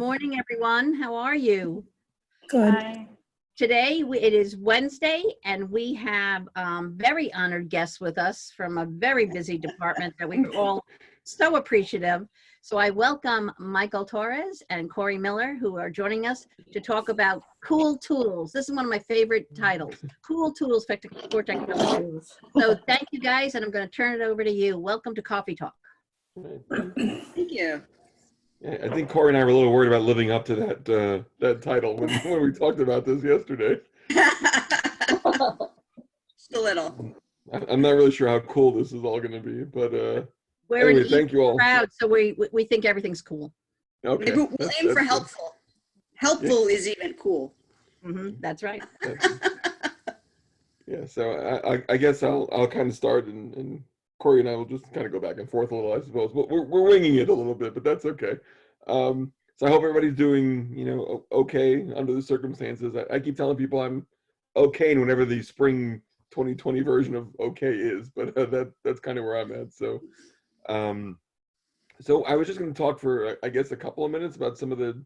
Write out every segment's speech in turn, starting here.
morning, everyone. How are you? Good. Hi. Today, it is Wednesday, and we have very honored guests with us from a very busy department that we're all so appreciative. So I welcome Michael Torres and Cori Miller, who are joining us to talk about cool tools. This is one of my favorite titles, Cool Tools for Technology. So thank you, guys, and I'm going to turn it over to you. Welcome to Coffee Talk. Thank you. Yeah, I think Cori and I were a little worried about living up to that title when we talked about this yesterday. Just a little. I'm not really sure how cool this is all going to be, but We're anyway, an thank you all. crowd, so we think everything's cool. Okay, We'll aim for good. helpful. Helpful is even cool. That's right. Yeah, so I guess I'll kind of start, and Cori and I will just kind of go back and forth a little, I suppose. We're winging it a little bit, but that's okay. So I hope everybody's doing, okay under the circumstances. I keep telling people I'm okay whenever the spring 2020 version of okay is, but that's kind of where I'm at. So I was just going to talk for, I guess, a couple of minutes about some of the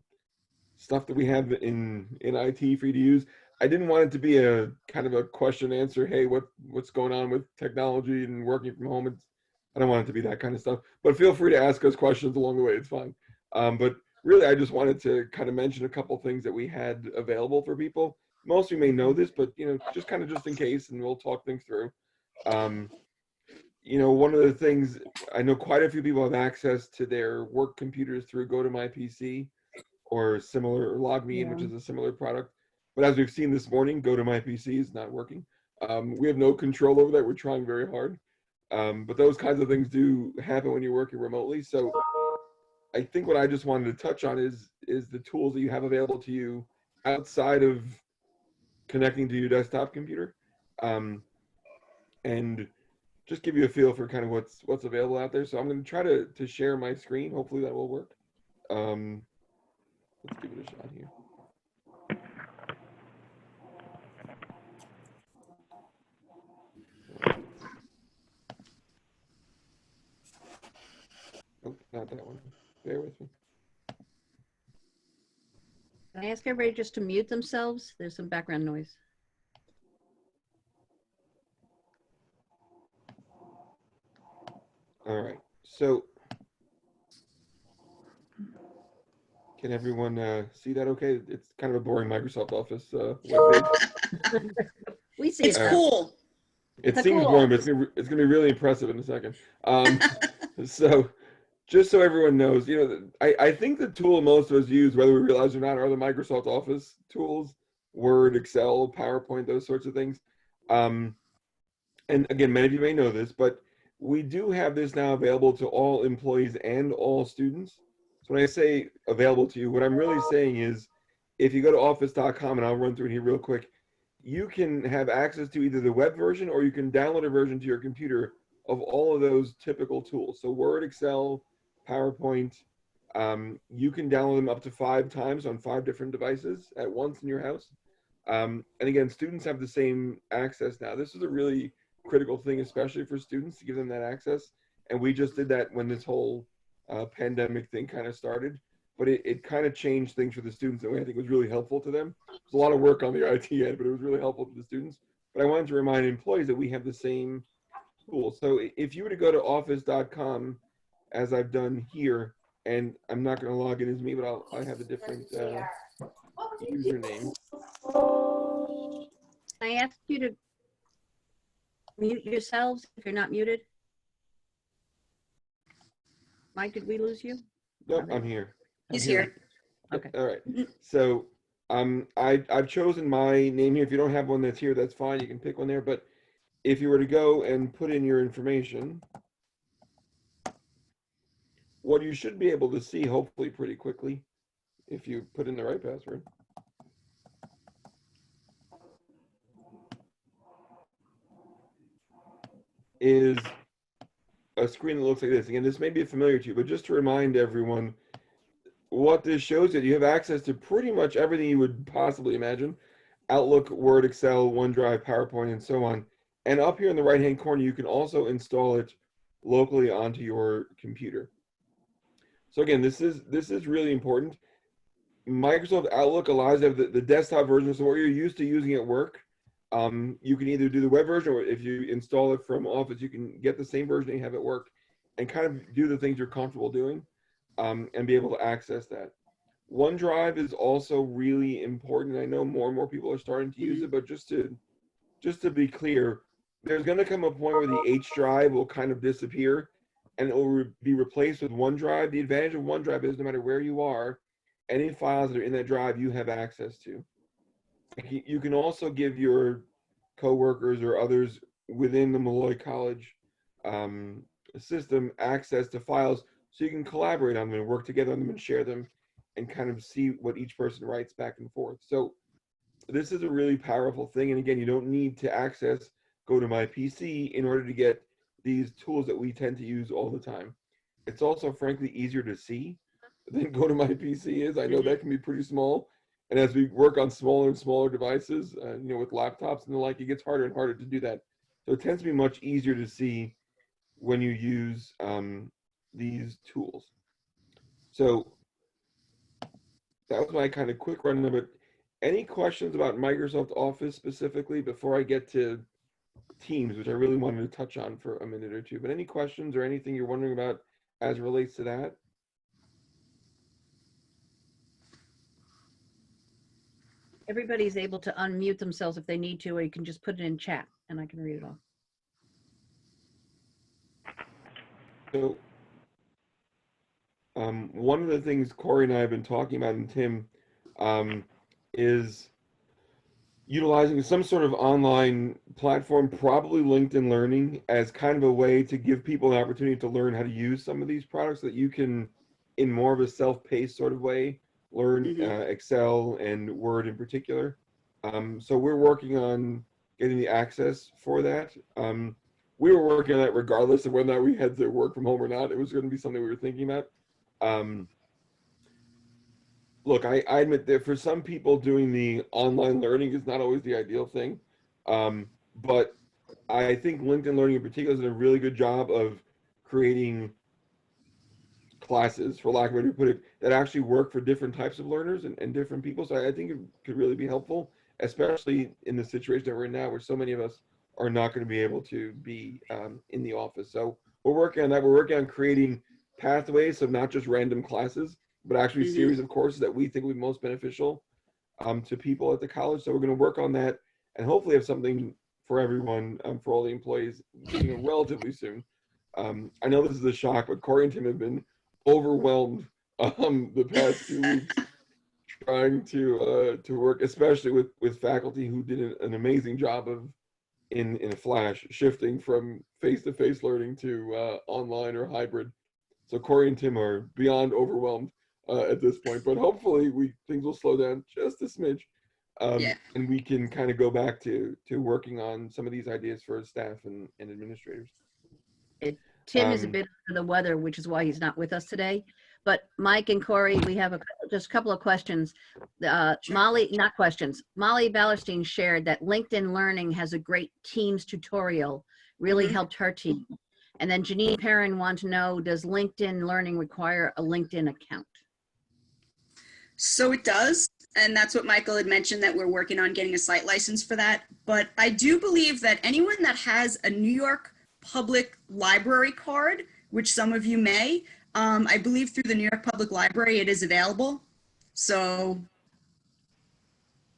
stuff that we have in IT for you to use. I didn't want it to be a kind of a question answer. Hey, what's going on with technology and working from home? I don't want it to be that kind of stuff, but feel free to ask us questions along the way. It's fine. But really, I just wanted to kind of mention a couple things that we had available for people. Most of you may know this, but just in case, and we'll talk things through. One of the things, I know quite a few people have access to their work computers through GoToMyPC or similar, or LogMeIn, which is a similar product. But as we've seen this morning, GoToMyPC is not working. We have no control over that. We're trying very hard. But those kinds of things do happen when you're working remotely. So I think what I just wanted to touch on is the tools that you have available to you outside of connecting to your desktop computer. And just give you a feel for kind of what's available out there. So I'm going to try to share my screen. Hopefully that will work. Let's give it a shot here. Oh, not that one. Bear with me. Can I ask everybody just to mute themselves? There's some background noise. All right. So can everyone see that okay? It's kind of a boring Microsoft Office webpage. We see It's it. cool. It It's seems cool. boring, but it's gonna be really impressive in a second. So just so everyone knows, I think the tool most of us use, whether we realize it or not, are the Microsoft Office tools, Word, Excel, PowerPoint, those sorts of things. And again, many of you may know this, but we do have this now available to all employees and all students. So when I say available to you, what I'm really saying is, if you go to office.com, and I'll run through it here real quick, you can have access to either the web version or you can download a version to your computer of all of those typical tools. So Word, Excel, PowerPoint, you can download them up to 5 times on 5 different devices at once in your house. And again, students have the same access now. This is a really critical thing, especially for students, to give them that access. And we just did that when this whole pandemic thing kind of started. But it kind of changed things for the students in a way I think was really helpful to them. There's a lot of work on the IT end, but it was really helpful to the students. But I wanted to remind employees that we have the same tools. So if you were to go to office.com, as I've done here, and I'm not going to log in as me, but I have a different username. I ask you to mute yourselves if you're not muted. Mike, did we lose you? Nope, I'm here. He's here. Okay. All right. So I've chosen my name here. If you don't have one that's here, that's fine. You can pick one there. But if you were to go and put in your information, what you should be able to see, hopefully pretty quickly, if you put in the right password, is a screen that looks like this. Again, this may be familiar to you, but just to remind everyone, what this shows you have access to pretty much everything you would possibly imagine: Outlook, Word, Excel, OneDrive, PowerPoint, and so on. And up here in the right-hand corner, you can also install it locally onto your computer. So again, this is really important. Microsoft Outlook allows you to have the desktop version, so what you're used to using at work. You can either do the web version, or if you install it from Office, you can get the same version you have at work and kind of do the things you're comfortable doing, and be able to access that. OneDrive is also really important. I know more and more people are starting to use it, but just to be clear, there's going to come a point where the H drive will kind of disappear and it will be replaced with OneDrive. The advantage of OneDrive is no matter where you are, any files that are in that drive you have access to. You can also give your coworkers or others within the Molloy College system access to files, so you can collaborate on them and work together on them and share them and kind of see what each person writes back and forth. So this is a really powerful thing. And again, you don't need to go to my PC in order to get these tools that we tend to use all the time. It's also frankly easier to see than go to my PC is. I know that can be pretty small. And as we work on smaller and smaller devices, with laptops and the like, it gets harder and harder to do that. So it tends to be much easier to see when you use these tools. So that was my kind of quick run of it. Any questions about Microsoft Office specifically before I get to Teams, which I really wanted to touch on for a minute or two? But any questions or anything you're wondering about as it relates to that? Everybody's able to unmute themselves if they need to, or you can just put it in chat and I can read it off. So one of the things Cori and I have been talking about, and Tim, is utilizing some sort of online platform, probably LinkedIn Learning, as kind of a way to give people an opportunity to learn how to use some of these products so that you can, in more of a self-paced sort of way, learn Excel and Word in particular. So we're working on getting the access for that. We were working on that regardless of whether or not we had to work from home or not. It was going to be something we were thinking about. Look, I admit that for some people, doing the online learning is not always the ideal thing. But I think LinkedIn Learning in particular has done a really good job of creating classes, for lack of a better way to put it, that actually work for different types of learners and different people. So I think it could really be helpful, especially in the situation that we're in now, where so many of us are not going to be able to be in the office. So we're working on that. We're working on creating pathways of not just random classes, but actually series of courses that we think would be most beneficial to people at the college. So we're going to work on that and hopefully have something for everyone, for all the employees, relatively soon. I know this is a shock, but Cori and Tim have been overwhelmed the past 2 weeks trying to work, especially with faculty who did an amazing job of in a flash shifting from face-to-face learning to online or hybrid. So Cori and Tim are beyond overwhelmed at this point, but hopefully things will slow down just a smidge, and we can kind of go back to working on some of these ideas for staff and administrators. Tim is a bit under the weather, which is why he's not with us today. But Mike and Cori, we have just a couple of questions. Molly Ballerstein shared that LinkedIn Learning has a great Teams tutorial, really helped her team. And then Janine Perrin wants to know, does LinkedIn Learning require a LinkedIn account? So it does. And that's what Michael had mentioned, that we're working on getting a site license for that. But I do believe that anyone that has a New York Public Library card, which some of you may, I believe through the New York Public Library, it is available. So.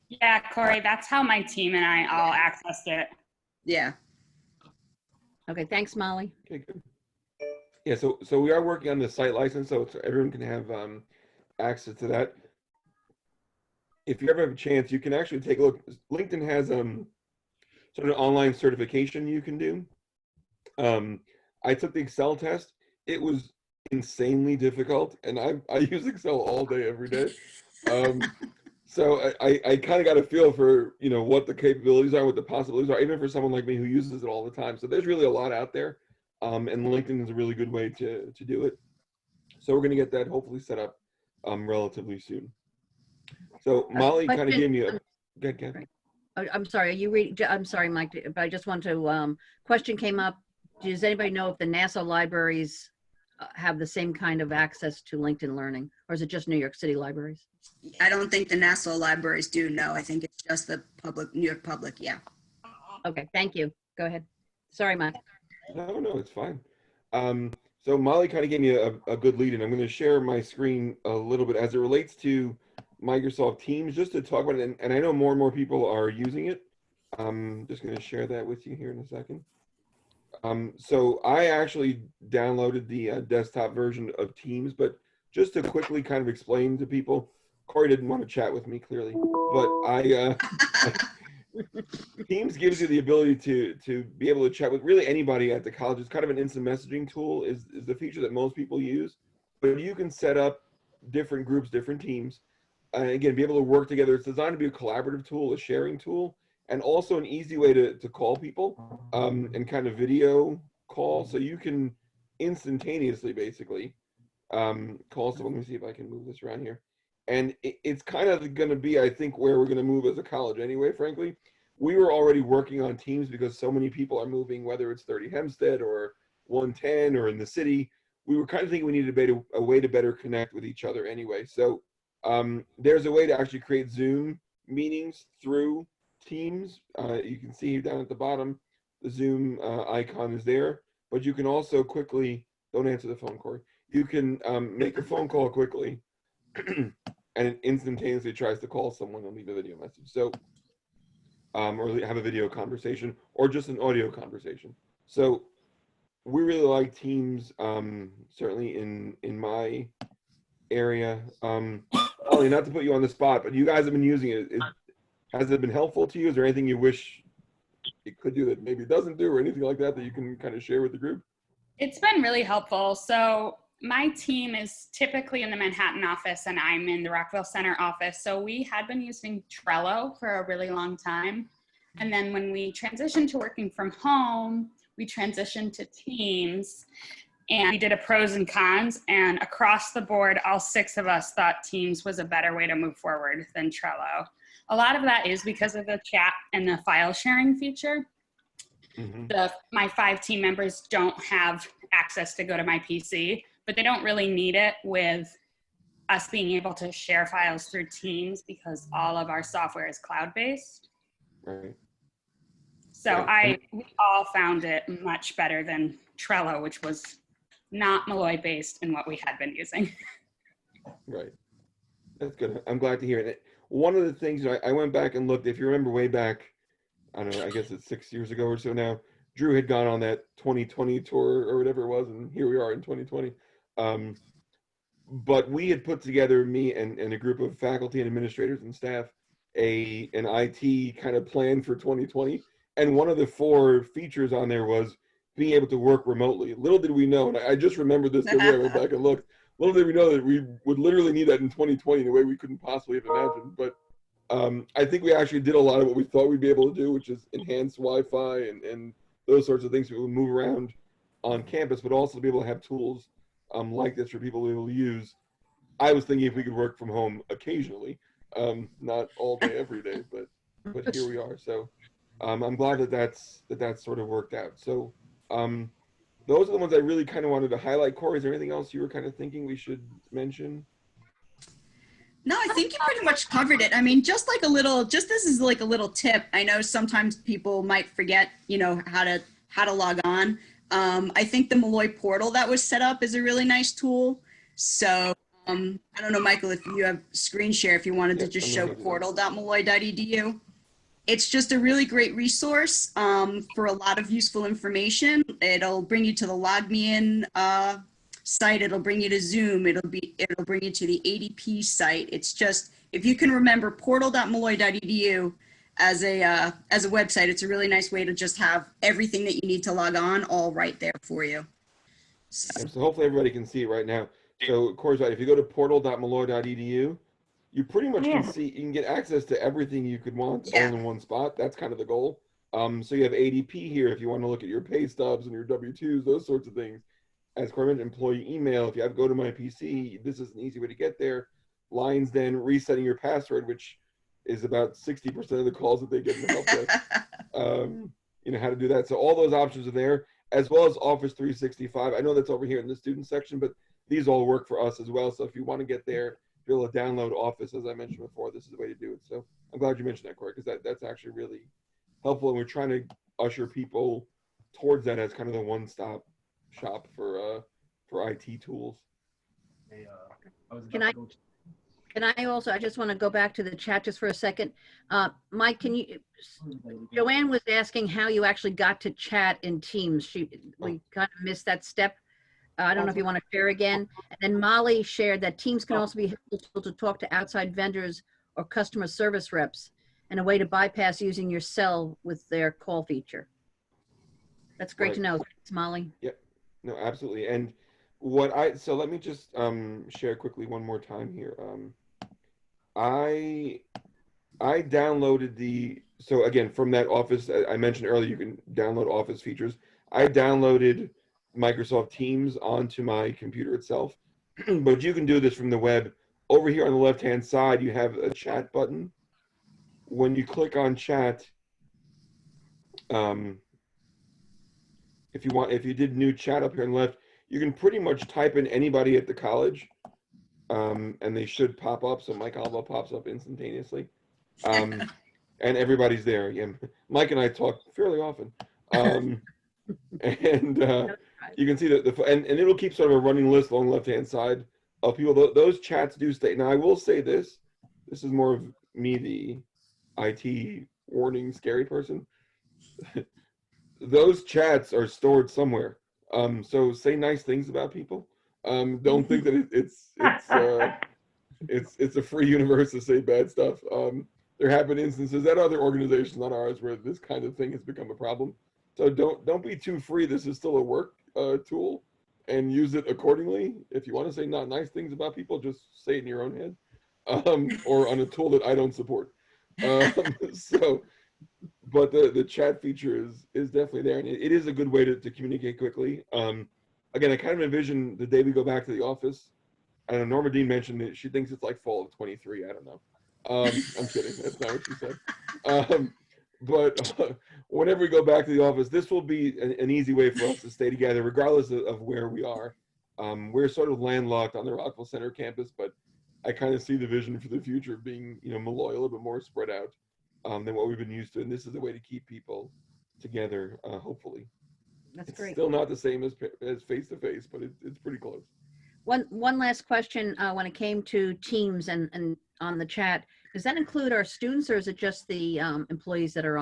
Yeah, Cori, that's how my team and I all accessed it. Yeah. Okay, thanks, Molly. Okay, good. Yeah, so we are working on the site license, so everyone can have access to that. If you ever have a chance, you can actually take a look. LinkedIn has sort of an online certification you can do. I took the Excel test. It was insanely difficult, and I use Excel all day, every day. So I kind of got a feel for, what the capabilities are, what the possibilities are, even for someone like me who uses it all the time. So there's really a lot out there, and LinkedIn is a really good way to do it. So we're going to get that hopefully set up relatively soon. So Molly kind of gave me a. Good. I'm sorry. I'm sorry, Mike, but I just want to. Question came up. Does anybody know if the NASA libraries have the same kind of access to LinkedIn Learning, or is it just New York City libraries? I don't think the national libraries do. No, I think it's just the public, New York public. Yeah. Okay, thank you. Go ahead. Sorry, Mike. No, it's fine. So Molly kind of gave me a good lead, and I'm going to share my screen a little bit as it relates to Microsoft Teams, just to talk about it. And I know more and more people are using it. I'm just going to share that with you here in a second. So I actually downloaded the desktop version of Teams, but just to quickly kind of explain to people, Cori didn't want to chat with me clearly, but Teams gives you the ability to be able to chat with really anybody at the college. It's kind of an instant messaging tool is the feature that most people use, but you can set up different groups, different teams, and again, be able to work together. It's designed to be a collaborative tool, a sharing tool, and also an easy way to call people and kind of video call. So you can instantaneously basically call someone. Let me see if I can move this around here. And it's kind of going to be, I think, where we're going to move as a college anyway, frankly. We were already working on Teams because so many people are moving, whether it's 30 Hempstead or 110 or in the city. We were kind of thinking we needed a way to better connect with each other anyway. So there's a way to actually create Zoom meetings through Teams. You can see down at the bottom, the Zoom icon is there, but you can also quickly, don't answer the phone, Cori. You can make a phone call quickly and it instantaneously tries to call someone and leave a video message. So, or have a video conversation or just an audio conversation. So we really like Teams, certainly in my area. Ollie, not to put you on the spot, but you guys have been using it. Has it been helpful to you? Is there anything you wish it could do that maybe it doesn't do or anything like that that you can kind of share with the group? It's been really helpful. So my team is typically in the Manhattan office and I'm in the Rockville Center office. So we had been using Trello for a really long time. And then when we transitioned to working from home, we transitioned to Teams and we did a pros and cons, and across the board, all 6 of us thought Teams was a better way to move forward than Trello. A lot of that is because of the chat and the file sharing feature. My 5 team members don't have access to go to my PC, but they don't really need it with us being able to share files through Teams because all of our software is cloud-based. Right. So we all found it much better than Trello, which was not Molloy-based in what we had been using. Right. That's good. I'm glad to hear it. One of the things, I went back and looked, if you remember way back, I don't know, I guess it's 6 years ago or so now, Drew had gone on that 2020 tour or whatever it was, and here we are in 2020. But we had put together, me and a group of faculty and administrators and staff, an IT kind of plan for 2020. And one of the 4 features on there was being able to work remotely. Little did we know, and I just remembered this the way I went back and looked, little did we know that we would literally need that in 2020 in a way we couldn't possibly have imagined. But I think we actually did a lot of what we thought we'd be able to do, which is enhance Wi-Fi and those sorts of things. We would move around on campus, but also to be able to have tools like this for people to be able to use. I was thinking if we could work from home occasionally, not all day, every day, but here we are. So I'm glad that that's sort of worked out. So those are the ones I really kind of wanted to highlight. Cori, is there anything else you were kind of thinking we should mention? No, I think you pretty much covered it. I mean, just this is like a little tip. I know sometimes people might forget, how to log on. I think the Molloy portal that was set up is a really nice tool. So I don't know, Michael, if you have screen share, if you wanted to just show portal.molloy.edu. It's just a really great resource for a lot of useful information. It'll bring you to the Log Me In site. It'll bring you to Zoom. It'll bring you to the ADP site. It's just, if you can remember portal.molloy.edu as a website, it's a really nice way to just have everything that you need to log on all right there for you. So hopefully everybody can see it right now. So Cori's right. If you go to portal.molloy.edu, you pretty much can see, you can get access to everything you could want all in one spot. That's kind of the goal. So you have ADP here if you want to look at your pay stubs and your W-2s, those sorts of things. As Cori mentioned, employee email, if you have to go to my PC, this is an easy way to get there. Lines then resetting your password, which is about 60% of the calls that they get in the help desk. How to do that. So all those options are there. as well as Office 365. I know that's over here in the student section, but these all work for us as well. So if you want to get there, be able to download Office, as I mentioned before, this is the way to do it. So I'm glad you mentioned that, Cori, because that's actually really helpful. And we're trying to usher people towards that as kind of the one-stop shop for IT tools. Can I also, I just want to go back to the chat just for a second. Mike, Joanne was asking how you actually got to chat in Teams. We kind of missed that step. I don't know if you want to share again. And then Molly shared that Teams can also be helpful to talk to outside vendors or customer service reps, and a way to bypass using your cell with their call feature. That's great to know. Thanks, Molly. Yep. No, absolutely. And so let me just share quickly one more time here. I downloaded so again, from that Office, I mentioned earlier, you can download Office features. I downloaded Microsoft Teams onto my computer itself, but you can do this from the web. Over here on the left-hand side, you have a chat button. When you click on chat, if you did new chat up here on the left, you can pretty much type in anybody at the college, and they should pop up. So Mike Alva pops up instantaneously, and everybody's there. Yeah, Mike and I talk fairly often, and you can see that and it'll keep sort of a running list along the left-hand side of people. Those chats do stay. Now I will say this is more of me, the IT warning scary person. Those chats are stored somewhere. So say nice things about people. Don't think that it's a free universe to say bad stuff. There have been instances at other organizations, not ours, where this kind of thing has become a problem. So don't be too free. This is still a work tool, and use it accordingly. If you want to say not nice things about people, just say it in your own head, or on a tool that I don't support. But the chat feature is definitely there, and it is a good way to communicate quickly. Again, I kind of envision the day we go back to the office. I don't know, Norma Dean mentioned that she thinks it's like fall of 23. I don't know. I'm kidding. That's not what she said. But whenever we go back to the office, this will be an easy way for us to stay together, regardless of where we are. We're sort of landlocked on the Rockville Center campus, but I kind of see the vision for the future being, Molloy, a little bit more spread out than what we've been used to. And this is a way to keep people together, hopefully. That's it's great. Still not the same as face-to-face, but it's pretty close. One last question when it came to Teams and on the chat, does that include our students, or is it just the employees that are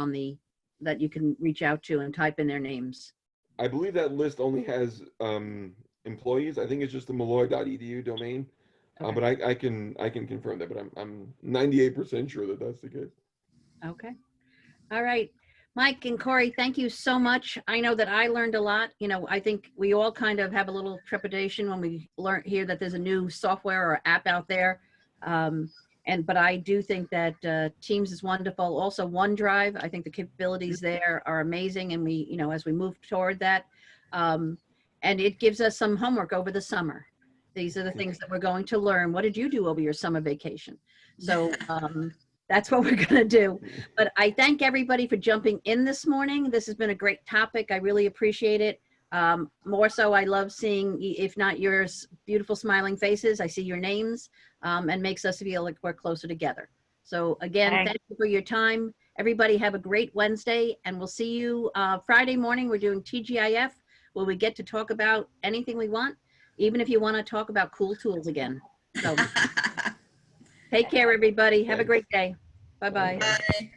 that you can reach out to and type in their names? I believe that list only has employees. I think it's just the molloy.edu domain. Okay. But I can confirm that, but I'm 98% sure that that's the case. Okay. All right. Mike and Cori, thank you so much. I know that I learned a lot. I think we all kind of have a little trepidation when we hear that there's a new software or app out there. But I do think that Teams is wonderful. Also OneDrive, I think the capabilities there are amazing. And we, as we move toward that, and it gives us some homework over the summer. These are the things that we're going to learn. What did you do over your summer vacation? So that's what we're going to do. But I thank everybody for jumping in this morning. This has been a great topic. I really appreciate it. More so, I love seeing, if not yours, beautiful smiling faces. I see your names, and makes us feel like we're closer together. So again, thank you for your time. Everybody have a great Wednesday, and we'll see you Friday morning. We're doing TGIF, where we get to talk about anything we want, even if you want to talk about cool tools again. So take care, everybody. Have a great day. Bye-bye. Bye.